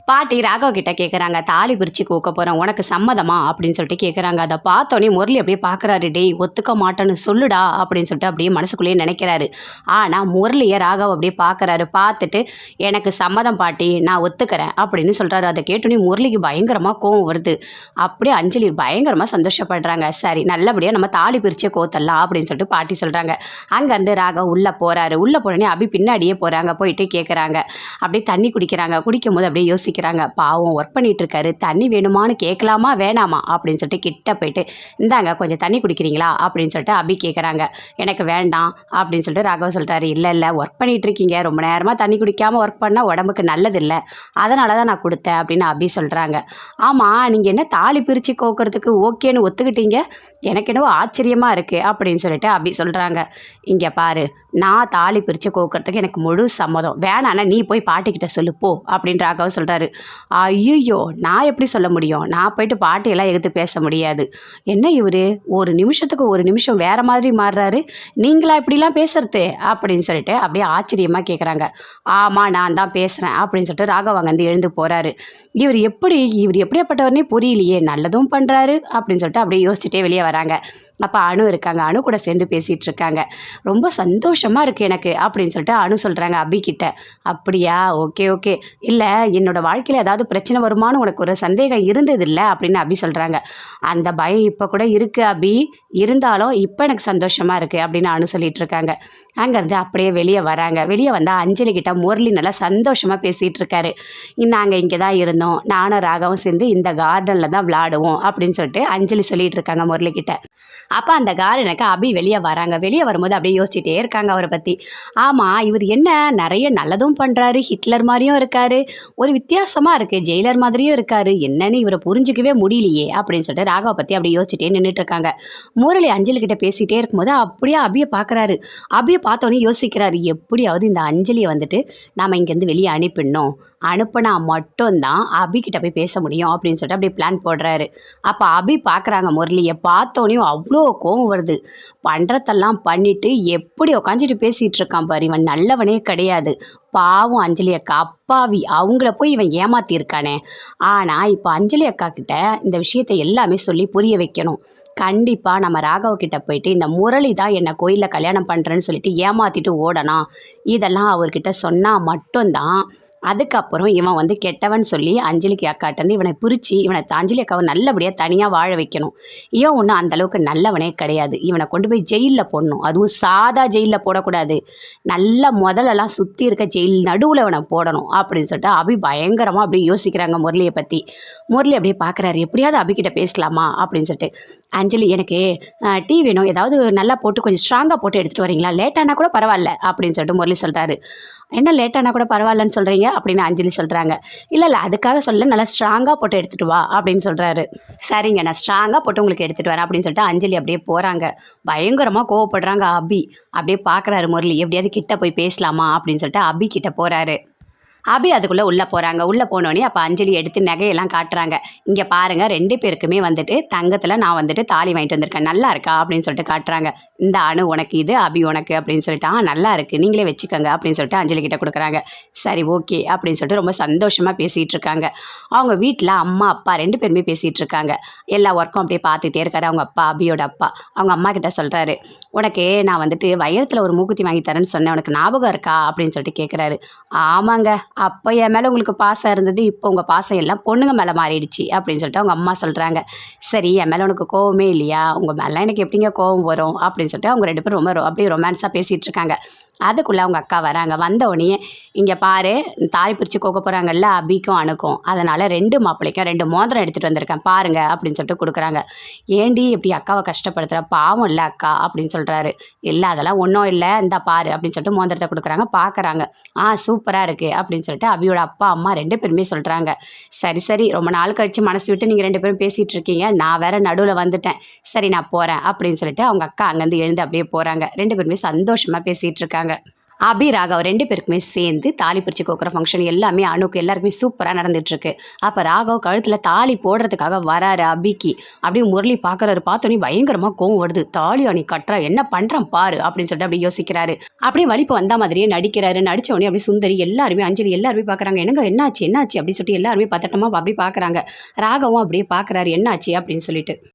பாட்டி ராகவ் கிட்ட கேட்குறாங்க, தாலி பிரித்து கோக்க போகிறேன், உனக்கு சம்மதமா அப்படின்னு சொல்லிட்டு கேட்குறாங்க. அதை பார்த்தோன்னே முரளி அப்படியே பார்க்குறாரு, டேய் ஒத்துக்க மாட்டேன்னு சொல்லுடா அப்படின்னு சொல்லிட்டு அப்படியே மனசுக்குள்ளேயே நினைக்கிறாரு. ஆனால் முரளியை ராகவ் அப்படியே பார்க்குறாரு. பார்த்துட்டு எனக்கு சம்மதம் பாட்டி, நான் ஒத்துக்கிறேன் அப்படின்னு சொல்கிறாரு. அதை கேட்டோன்னே முரளிக்கு பயங்கரமாக கோவம் வருது. அப்படியே அஞ்சலி பயங்கரமாக சந்தோஷப்படுறாங்க. சரி நல்லபடியாக நம்ம தாலி பிரித்து கோத்தரலாம் அப்படின்னு சொல்லிட்டு பாட்டி சொல்கிறாங்க. அங்கேருந்து ராகவ் உள்ளே போகிறாரு. உள்ளே போனோடனே அபி பின்னாடியே போகிறாங்க. போயிட்டு கேட்குறாங்க, அப்படியே தண்ணி குடிக்கிறாங்க. குடிக்கும் போது அப்படியே யோசிக்கிறாங்க, பாவம் ஒர்க் பண்ணிட்டு இருக்காரு, தண்ணி வேணுமான்னு கேட்கலாமா வேணாமா அப்படின்னு சொல்லிட்டு கிட்ட போயிட்டு, இந்தாங்க கொஞ்சம் தண்ணி குடிக்கிறீங்களா அப்படின்னு சொல்லிட்டு அபி கேட்குறாங்க. எனக்கு வேண்டாம் அப்படின்னு சொல்லிட்டு ராகவ் சொல்கிறாரு. இல்லை ஒர்க் பண்ணிட்டு இருக்கீங்க, ரொம்ப நேரமாக தண்ணி குடிக்காமல் ஒர்க் பண்ணால் உடம்புக்கு நல்லதில்லை, அதனால தான் நான் கொடுத்தேன் அப்படின்னு அபி சொல்கிறாங்க. ஆமாம், நீங்கள் என்ன தாலி பிரித்து கோக்கிறதுக்கு ஓகேன்னு ஒத்துக்கிட்டீங்க, எனக்கு என்னவோ ஆச்சரியமாக இருக்குது அப்படின்னு சொல்லிட்டு அபி சொல்கிறாங்க. இங்கே பாரு, நான் தாலி பிரித்து கோக்கிறதுக்கு எனக்கு முழு சம்மதம், வேணான்னா நீ போய் பாட்டிக்கிட்ட சொல்லு போ அப்படின்னு ராகவ் சொல்கிறாரு. ஐயோ, நான் எப்படி சொல்ல முடியும், நான் போயிட்டு பாட்டியெல்லாம் எதிர்த்து பேச முடியாது. என்ன இவர் ஒரு நிமிஷத்துக்கு ஒரு நிமிஷம் வேறு மாதிரி மாறுறாரு, நீங்களா இப்படிலாம் பேசுறது அப்படின்னு சொல்லிட்டு அப்படியே ஆச்சரியமாக கேட்குறாங்க. ஆமாம் நான் தான் பேசுகிறேன் அப்படின்னு சொல்லிட்டு ராகவ் அங்கேருந்து எழுந்து போகிறாரு. இவர் எப்படியாப்பட்டவர்னே புரியலையே, நல்லதும் பண்ணுறாரு அப்படின்னு சொல்லிட்டு அப்படியே யோசிச்சுட்டே வெளியே வராங்க. அப்போ அணு இருக்காங்க, அணு கூட சேர்ந்து பேசிகிட்டு இருக்காங்க. ரொம்ப சந்தோஷமாக இருக்குது எனக்கு அப்படின்னு சொல்லிட்டு அணு சொல்கிறாங்க அபி கிட்ட. அப்படியா, ஓகே இல்லை என்னோடய வாழ்க்கையில் ஏதாவது பிரச்சனை வருமானு உனக்கு ஒரு சந்தேகம் இருந்ததில்லை அப்படின்னு அபி சொல்கிறாங்க. அந்த பயம் இப்போ கூட இருக்குது அபி, இருந்தாலும் இப்போ எனக்கு சந்தோஷமாக இருக்குது அப்படின்னு அணு சொல்லிகிட்டு இருக்காங்க. அங்கேருந்து அப்படியே வெளியே வராங்க. வெளியே வந்தால் அஞ்சலி கிட்ட முரளி நல்லா சந்தோஷமாக பேசிகிட்டு இருக்காரு. நாங்கள் இங்கே தான் இருந்தோம், நானும் ராகவும் சேர்ந்து இந்த கார்டனில் தான் விளாடுவோம் அப்படின்னு சொல்லிட்டு அஞ்சலி சொல்லிகிட்டு இருக்காங்க முரளி கிட்ட. அப்போ அந்த கார்டனுக்கு அபி வெளியே வராங்க. வெளியே வரும்போது அப்படியே யோசிச்சுட்டே இருக்காங்க அவரை பற்றி. ஆமாம், இவர் என்ன நிறைய நல்லதும் பண்ணுறாரு, ஹிட்லர் மாதிரியும் இருக்கார், ஒரு வித்தியாசமாக இருக்குது, ஜெயிலர் மாதிரியும் இருக்கார், என்னன்னு இவரை புரிஞ்சிக்கவே முடியலையே அப்படின்னு சொல்லிட்டு ராகவை பற்றி அப்படியே யோசிச்சுட்டே நின்றுட்டு இருக்காங்க. முரளி அஞ்சலி கிட்ட பேசிகிட்டே இருக்கும்போது அப்படியே அபியை பார்க்குறாரு. அபியை பார்த்தோன்னே யோசிக்கிறாரு, எப்படியாவது இந்த அஞ்சலியை வந்துட்டு நாம் இங்கேருந்து வெளியே அனுப்பிடணும், அனுப்புனா மட்டும்தான் அபிகிட்ட போய் பேச முடியும் அப்படின்னு சொல்லிட்டு அப்படியே பிளான் போடுறாரு. அப்போ அபி பார்க்குறாங்க முரளியை. பார்த்தோன்னே அவ்வளோ கோவம் வருது. பண்ணுறதெல்லாம் பண்ணிவிட்டு எப்படி உக்காந்துட்டு பேசிகிட்டு இருக்கான் பாரு, இவன் நல்லவனே கிடையாது, பாவம் அஞ்சலி அக்கா அப்பாவி, அவங்கள போய் இவன் ஏமாத்தியிருக்கானே. ஆனால் இப்போ அஞ்சலி அக்கா கிட்ட இந்த விஷயத்தை எல்லாமே சொல்லி புரிய வைக்கணும். கண்டிப்பாக நம்ம ராகவ் கிட்ட போயிட்டு இந்த முரளி தான் என்னை கோயிலில் கல்யாணம் பண்ணுறேன்னு சொல்லிட்டு ஏமாற்றிட்டு ஓடணும், இதெல்லாம் அவர்கிட்ட சொன்னால் மட்டும்தான் அதுக்கப்புறம் இவன் வந்து கெட்டவன் சொல்லி அஞ்சலிக்கு அக்காட்டேருந்து இவனை பிரித்து இவனை அஞ்சலி அக்காவை நல்லபடியாக தனியாக வாழ வைக்கணும். இவன் ஒன்றும் அந்தளவுக்கு நல்லவனே கிடையாது, இவனை கொண்டு போய் ஜெயிலில் போடணும், அதுவும் சாதா ஜெயிலில் போடக்கூடாது, நல்ல முதலெல்லாம் சுற்றி இருக்க ஜெயில் நடுவில் இவனை போடணும் அப்படின்னு சொல்லிட்டு அபி பயங்கரமாக அப்படியே யோசிக்கிறாங்க முரளியை பற்றி. முரளி அப்படியே பார்க்குறாரு, எப்படியாவது அபிகிட்ட பேசலாமா அப்படின்னு சொல்லிட்டு. அஞ்சலி எனக்கு டீ வேணும், ஏதாவது நல்லா போட்டு கொஞ்சம் ஸ்ட்ராங்காக போட்டு எடுத்துகிட்டு வரீங்களா, லேட்டானா கூட பரவாயில்ல அப்படின்னு சொல்லிட்டு முரளி சொல்கிறாரு. என்ன லேட்டானா கூட பரவாயில்லன்னு சொல்கிறீங்க அப்படின்னு அஞ்சலி சொல்கிறாங்க. இல்லை அதுக்காக சொல்ல, நல்லா ஸ்ட்ராங்காக போட்டு எடுத்துகிட்டு வா அப்படின்னு சொல்கிறாரு. சரிங்க, நான் ஸ்ட்ராங்காக போட்டு உங்களுக்கு எடுத்துகிட்டு வரேன் அப்படின்னு சொல்லிட்டு அஞ்சலி அப்படியே போகிறாங்க. பயங்கரமாக கோவப்படுறாங்க அபி. அப்படியே பார்க்குறாரு முரளி, எப்படியாவது கிட்ட போய் பேசலாமா அப்படின்னு சொல்லிட்டு அபி கிட்ட போகிறாரு. அபி அதுக்குள்ளே உள்ளே போகிறாங்க. உள்ளே போனோடனே அப்போ அஞ்சலி எடுத்து நகையெல்லாம் காட்டுறாங்க. இங்கே பாருங்கள், 2 பேருக்குமே வந்துட்டு தங்கத்தில் நான் வந்துட்டு தாலி வாங்கிட்டு வந்திருக்கேன், நல்லா இருக்கா அப்படின்னு சொல்லிட்டு காட்டுறாங்க. இந்த அணு உனக்கு, இது அபி உனக்கு அப்படின்னு சொல்லிட்டு, நல்லா இருக்குது, நீங்களே வச்சுக்கோங்க அப்படின்னு சொல்லிட்டு அஞ்சலி கிட்ட கொடுக்குறாங்க. சரி ஓகே அப்படின்னு சொல்லிட்டு ரொம்ப சந்தோஷமாக பேசிகிட்டு இருக்காங்க. அவங்க வீட்டில் அம்மா அப்பா 2 பேருமே பேசிகிட்டு இருக்காங்க. எல்லா ஒர்க்கும் அப்படியே பார்த்துக்கிட்டே இருக்காரு அவங்க அப்பா, அபியோட அப்பா. அவங்க அம்மா கிட்ட சொல்கிறாரு, உனக்கு நான் வந்துட்டு வைரத்தில் ஒரு மூக்குத்தி வாங்கி தரேன்னு சொன்னேன், உனக்கு ஞாபகம் இருக்கா அப்படின்னு சொல்லிட்டு கேட்குறாரு. ஆமாங்க, அப்போ என் மேலே உங்களுக்கு பாசம் இருந்தது, இப்போ உங்கள் பாசம் எல்லாம் பொண்ணுங்க மேலே மாறிடுச்சு அப்படின்னு சொல்லிட்டு அவங்க அம்மா சொல்கிறாங்க. சரி, என் மேலே உனக்கு கோவமே இல்லையா, உங்கள் மேலே எனக்கு எப்படிங்க கோவம் வரும் அப்படின்னு சொல்லிட்டு அவங்க 2 பேரும் ரொம்ப அப்படியே ரொமான்ஸாக பேசிகிட்டு இருக்காங்க. அதுக்குள்ளே அவங்க அக்கா வராங்க. வந்தோடனே இங்கே பாரு, தாலி பிரித்து கோக்க போகிறாங்கல்ல அபிக்கும் அணுக்கும், அதனால் 2 மாப்பிள்ளைக்கும் 2 மோதிரம் எடுத்துகிட்டு வந்திருக்கேன் பாருங்க அப்படின்னு சொல்லிட்டு கொடுக்குறாங்க. ஏண்டி இப்படி அக்காவை கஷ்டப்படுத்துகிற, பாவம் இல்லை அக்கா அப்படின்னு சொல்கிறாரு. இல்லை அதெல்லாம் ஒன்றும் இல்லை, இந்த பாரு அப்படின்னு சொல்லிட்டு மோதிரத்தை கொடுக்குறாங்க. பார்க்குறாங்க. சூப்பராக இருக்குது அப்படின்னு சொல்லிட்டு அபியோட அப்பா அம்மா 2 பேருமே சொல்கிறாங்க. சரி ரொம்ப நாள் கழித்து மனசு விட்டு நீங்கள் 2 பேரும் பேசிகிட்டு இருக்கீங்க, நான் வேறு நடுவில் வந்துட்டேன், சரி நான் போகிறேன் அப்படின்னு சொல்லிட்டு அவங்க அக்கா அங்கேருந்து எழுந்து அப்படியே போகிறாங்க. 2 பேருமே சந்தோஷமாக பேசிகிட்டு இருக்காங்க. அபி, ராகவ் 2 பேருக்குமே சேர்ந்து தாலி பிரிச்சு கோக்குற ஃபங்க்ஷன் எல்லாமே அனுக்கு எல்லாருக்குமே சூப்பரா நடந்துட்டுருக்கு. அப்ப ராகவ் கழுத்துல தாலி போடுறதுக்காக வராரு அபிக்கு. அப்படியே முரளி பார்க்குறாரு. பார்த்தோன்னே பயங்கரமா கோவம் வருது. "தாலியா நீ கட்டுறா? என்ன பண்றான் பாரு" அப்படின்னு சொல்லிட்டு அப்படியே யோசிக்கிறாரு. அப்படியே வலிப்பு வந்தா மாதிரியே நடிக்கிறாரு. நடிச்ச உடனே அப்படியே சுந்தரி எல்லாருமே, அஞ்சலி எல்லாருமே பார்க்குறாங்க. "என்னங்க என்னாச்சு என்னாச்சு?" அப்படின்னு சொல்லிட்டு எல்லாருமே பதட்டமா அப்படி பார்க்குறாங்க. ராகவும் அப்படியே பார்க்குறாரு என்னாச்சு அப்படின்னு சொல்லிட்டு.